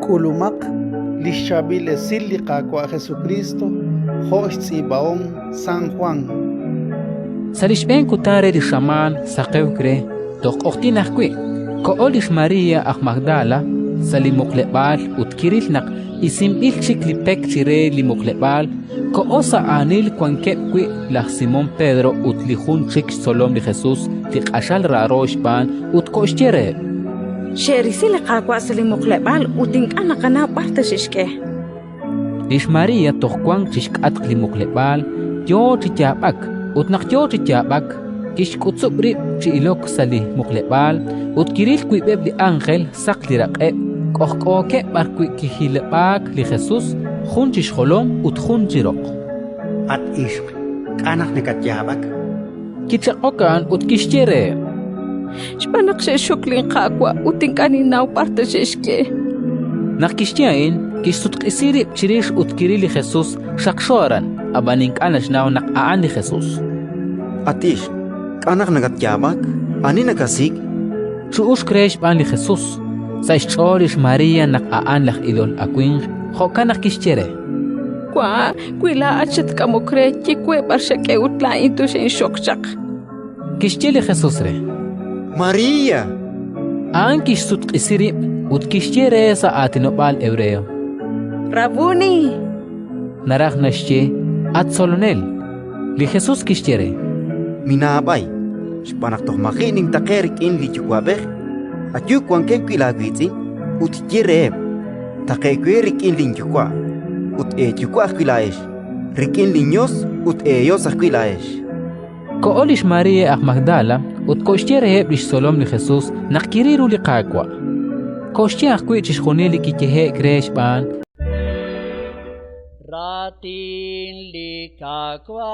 kulumak lishabil esilli qaqwa Jesucristo hosh tsibaom San Juan. Salishben kutare di shaman sakewkre tok oktinakwi ko olish Maria ak Magdala salimukle'bal utkiril nak isim ilchik lipek chire limukle'bal ko osa anil kwankepkwi lah Simón Pedro utlihun chik solom li Jesus tiqashal rarosh ban utkoshtire Sherisile qaqwa salimukle'bal utink'ana qana parta shishke Lish Maria tokwan chishkat limukle'bal yo chityabak utnak yo chityabak kishkutsubri chiilok sali mukle'bal utkiril kwibeb li ángel sakli raqeb qohqoke barkwi kihilebak li Jesus junchish holom utjunchirok At ishq kanak nekatyabak kichaqokan utkishtere Shpanak shuklin qaqwa utink'aninaw parta shishke nakishtiain kistutqisirib chirish utkiril li Jesus shaqshoran abaninkanas naw naqaan li Jesus Atish kanak nekatyabak ani nakasik chuush kresh ban li Jesus saishchorish Maria naqaan lah idol akwing hokanak kishtere Kwa kwila achet kamokre chikwe barshake utla into shen shokchak kishtili Jesus re Maria an kistutqisirib utkishtere sa atinobal hebreo Rabuni naraj nashche at solonel li Jesus kishtere minabay shpanak toh makining takerik in li chukwabek atyuk wanke kwilagwitsi ut jireb takekwerik in lin chukwa ut chukwa kwilaesh rikin linyos ut yos kwilaesh ko olish Maria ak Magdala ut kishtere lish solom li Jesus nakiriru li qaqwa koshtiach kwichish khoneli kikehe kresh ban Ratin likakwa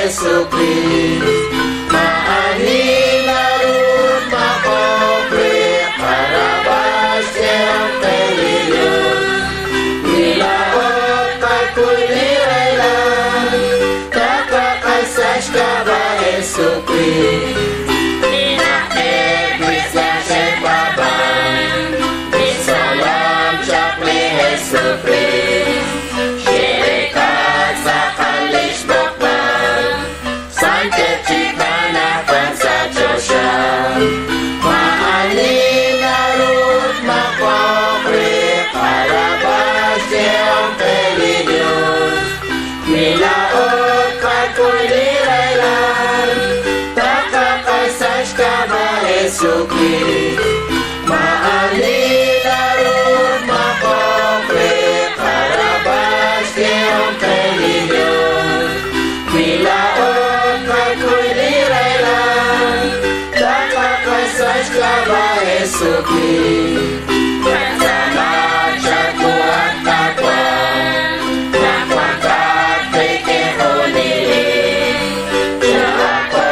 Jesus Christ, maani Sashkaba Jesucrist. Inakit Christian Baban, Isalam Chakli Jesucrist. Shirikat sa Kalish Bakban, Sante Chikana Pansa Chosha. Maanin na root makokri, Karabas Siyang Pelidyos. Milaot kakulirailan, Takakasas ka ba Jesucrist? Maanin na root makokri, Karabas Siyang Pelidyos. Milaot kakulirailan, Takakasas ka ba Jesucrist? Kasama siya tuwag takwan, Nakwakat kay keholiling, Siya ako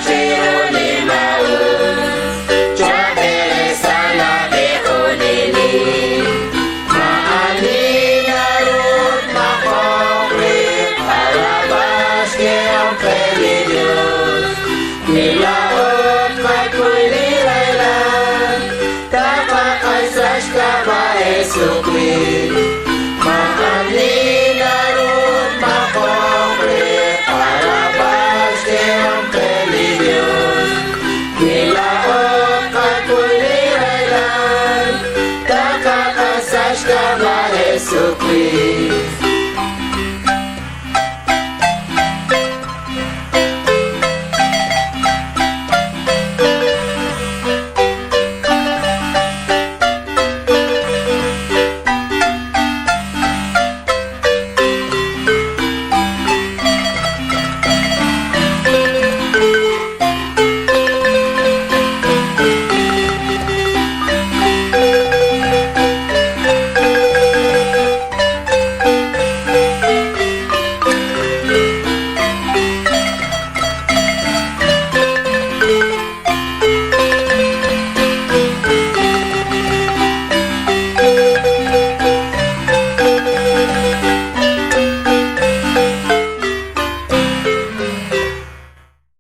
chiruli maun, Siya belesa na keholiling. Maanin na root makokrit, Karabas kayang Pelidyos. Nilaot kakulirailan, Takakasas ka ba Jesucrist? Maanin na root makokrit, Karabas kayang Pelidyos. Nilaot kakulirailan, Takakasas ka ba Jesucrist?